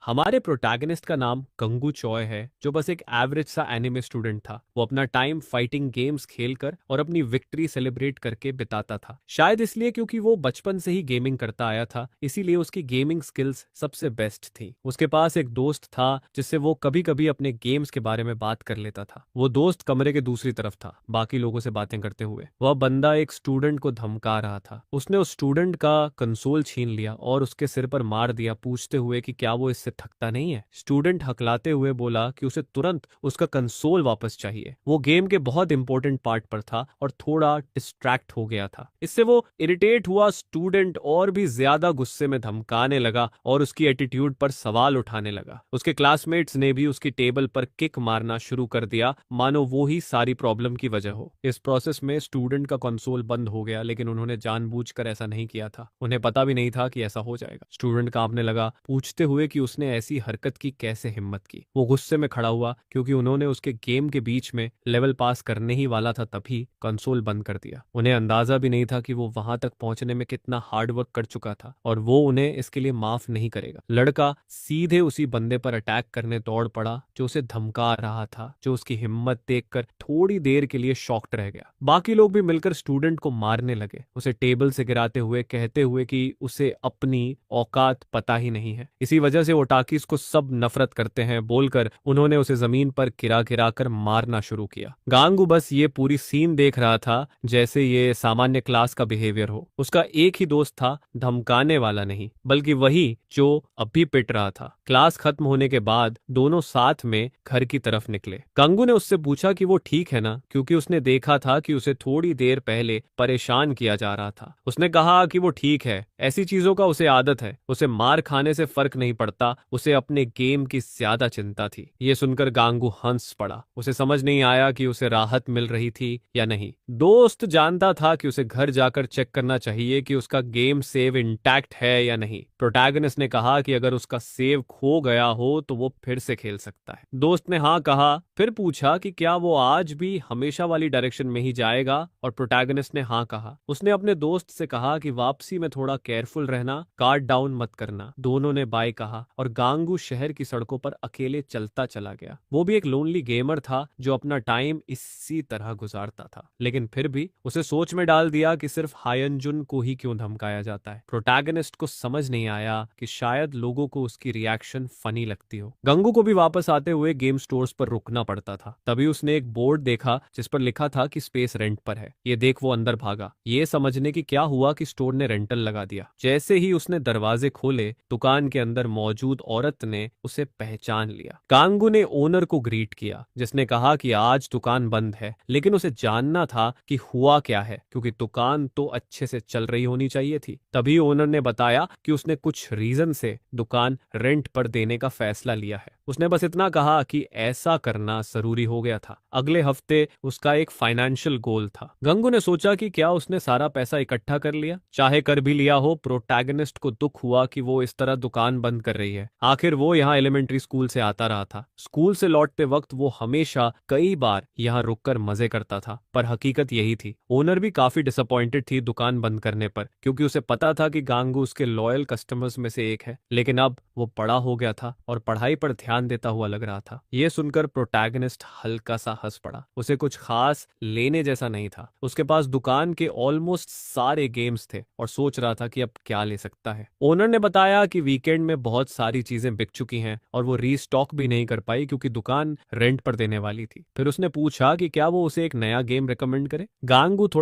हमारे प्रोटैगनिस्ट का नाम कंगू चॉय है, जो बस एक एवरेज सा एनिमे स्टूडेंट था। वो अपना टाइम फाइटिंग गेम्स खेलकर और अपनी विक्ट्री सेलिब्रेट करके बिताता था। शायद इसलिए क्योंकि वो बचपन से ही गेमिंग करता आया था, इसीलिए उसकी गेमिंग स्किल्स सबसे बेस्ट थी। उसके पास एक दोस्त था जिससे वो कभी कभी अपने गेम्स के बारे में बात कर लेता था। वो दोस्त कमरे के दूसरी तरफ था, बाकी लोगों से बातें करते हुए। वह बंदा एक स्टूडेंट को धमका रहा था। उसने उस स्टूडेंट का कंसोल छीन लिया और उसके सिर पर मार दिया, पूछते हुए कि क्या वो इससे थकता नहीं है। स्टूडेंट हकलाते हुए बोला कि उसे तुरंत उसका कंसोल वापस चाहिए। वो गेम के बहुत इंपॉर्टेंट पार्ट पर था और थोड़ा डिस्ट्रैक्ट हो गया था। इससे वो इरिटेट हुआ। स्टूडेंट और भी ज्यादा गुस्से में धमकाने लगा और उसकी एटीट्यूड पर सवाल उठाने लगा। उसके क्लासमेट्स ने भी उसकी टेबल पर किक मारना शुरू कर दिया, मानो वो ही सारी प्रॉब्लम की वजह हो। इस प्रोसेस में स्टूडेंट का कंसोल बंद हो गया, लेकिन उन्होंने जानबूझकर ऐसा नहीं किया था। उन्हें पता भी नहीं था कि ऐसा हो जाएगा। स्टूडेंट कांपने लगा, पूछते हुए कि उसने ऐसी हरकत की कैसे हिम्मत की। वो गुस्से में खड़ा हुआ क्योंकि उन्होंने उसके गेम के बीच में लेवल पास करने ही वाला था, तभी कंसोल बंद कर दिया। उन्हें अंदाजा भी नहीं था कि वो वहां तक पहुंचने में कितना हार्ड वर्क कर चुका था और वो उन्हें इसके लिए माफ नहीं करेगा। लड़का सीधे उसी बंदे पर अटैक करने दौड़ पड़ा जो उसे धमका रहा था, जो उसकी हिम्मत देखकर थोड़ी देर के लिए शॉक्ड रह गया। बाकी लोग भी मिलकर स्टूडेंट को मारने लगे, उसे टेबल से गिराते हुए, कहते हुए कि उसे अपनी औकात पता ही नहीं है। इसी वजह से ओटाकीज को सब नफरत करते हैं बोलकर उन्होंने उसे जमीन पर गिरा गिरा कर मारना शुरू किया। गांगू बस ये पूरी सीन देख रहा था जैसे ये सामान्य क्लास का बिहेवियर हो। उसका एक ही दोस्त था, धमकाने वाला नहीं बल्कि वही जो अभी पिट रहा था। क्लास खत्म होने के बाद दोनों साथ में घर की तरफ निकले। गांगू ने उससे पूछा कि वो ठीक है ना, क्योंकि उसने देखा था कि उसे थोड़ी देर पहले परेशान किया जा रहा था। उसने कहा कि वो ठीक है, ऐसी चीजों का उसे आदत है, उसे मार खाने से फर्क नहीं पड़ता, उसे अपने गेम की ज्यादा चिंता थी। ये सुनकर गांगू हंस पड़ा। उसे समझ नहीं आया कि उसे राहत मिल रही थी या नहीं। दोस्त जानता था कि उसे घर जाकर चेक करना चाहिए कि उसका गेम सेव इंटैक्ट है या नहीं। प्रोटैगनिस्ट ने कहा कि अगर उसका सेव खो गया हो तो वो फिर से खेल सकता है। दोस्त ने हाँ कहा, फिर पूछा कि क्या वो आज भी हमेशा वाली डायरेक्शन में ही जाएगा, और प्रोटैगनिस्ट ने हाँ कहा। उसने अपने दोस्त से कहा कि वापसी में थोड़ा केयरफुल रहना, कार्ड डाउन मत करना। दोनों ने बाय कहा और गांगू शहर की सड़कों पर अकेले चलता चला गया। वो भी एक लोनली गेमर था जो अपना टाइम इसी तरह गुजारता था, लेकिन फिर भी उसे सोच में डाल दिया कि सिर्फ हायनजुन को ही क्यों धमकाया जाता है। प्रोटैगनिस्ट को समझ नहीं आया कि शायद लोगों को उसकी रिएक्शन फनी लगती हो। गंगू को भी वापस आते हुए गेम स्टोर्स पर रुकना पड़ता था। तभी उसने एक बोर्ड देखा जिस पर लिखा था कि स्पेस रेंट पर है। ये देख वो अंदर भागा, ये समझने की क्या हुआ कि स्टोर ने रेंटल लगा दिया। जैसे ही उसने दरवाजे खोले, दुकान के अंदर मौजूद औरत ने उसे पहचान लिया। गांगू ने ओनर को ग्रीट किया, जिसने कहा कि आज दुकान बंद है, लेकिन उसे जानना था कि हुआ क्या है, क्योंकि दुकान तो अच्छे से चल रही होनी चाहिए थी। तभी ओनर ने बताया कि उसने कुछ रीजन से दुकान रेंट पर देने का फैसला लिया है। उसने बस इतना कहा कि ऐसा करना जरूरी हो गया था। अगले हफ्ते उसका एक फाइनेंशियल गोल था। गंगू ने सोचा कि क्या उसने सारा पैसा इकट्ठा कर लिया। चाहे कर भी लिया हो, प्रोटैगनिस्ट को दुख हुआ कि वो इस तरह दुकान बंद कर रही है। आखिर वो यहाँ एलिमेंट्री स्कूल से आता रहा था। स्कूल से लौटते वक्त वो हमेशा कई बार यहाँ रुककर मजे करता था, पर हकीकत यही थी। ओनर भी काफी डिसअपॉइंटेड थी दुकान बंद करने पर, क्योंकि उसे पता था कि गांगू उसके लॉयल कस्टमर्स में से एक है। लेकिन अब वो बड़ा हो गया था और पढ़ाई पर ध्यान देता हुआ लग रहा था। ये सुनकर प्रोटैगनिस्ट हल्का सा हंस पड़ा। उसे कुछ खास लेने जैसा नहीं था। उसके पास दुकान के ऑलमोस्ट सारे गेम्स थे और सोच रहा था कि अब क्या ले सकता है। ओनर ने बताया कि वीकेंड में बहुत सारी चीजें बिक चुकी हैं और वो रीस्टॉक भी नहीं कर पाई क्योंकि दुकान रेंट पर देने वाली थी। फिर उसने पूछा कि क्या वो उसे एक नया गेम रिकमेंड करे। गांगू थोड़ा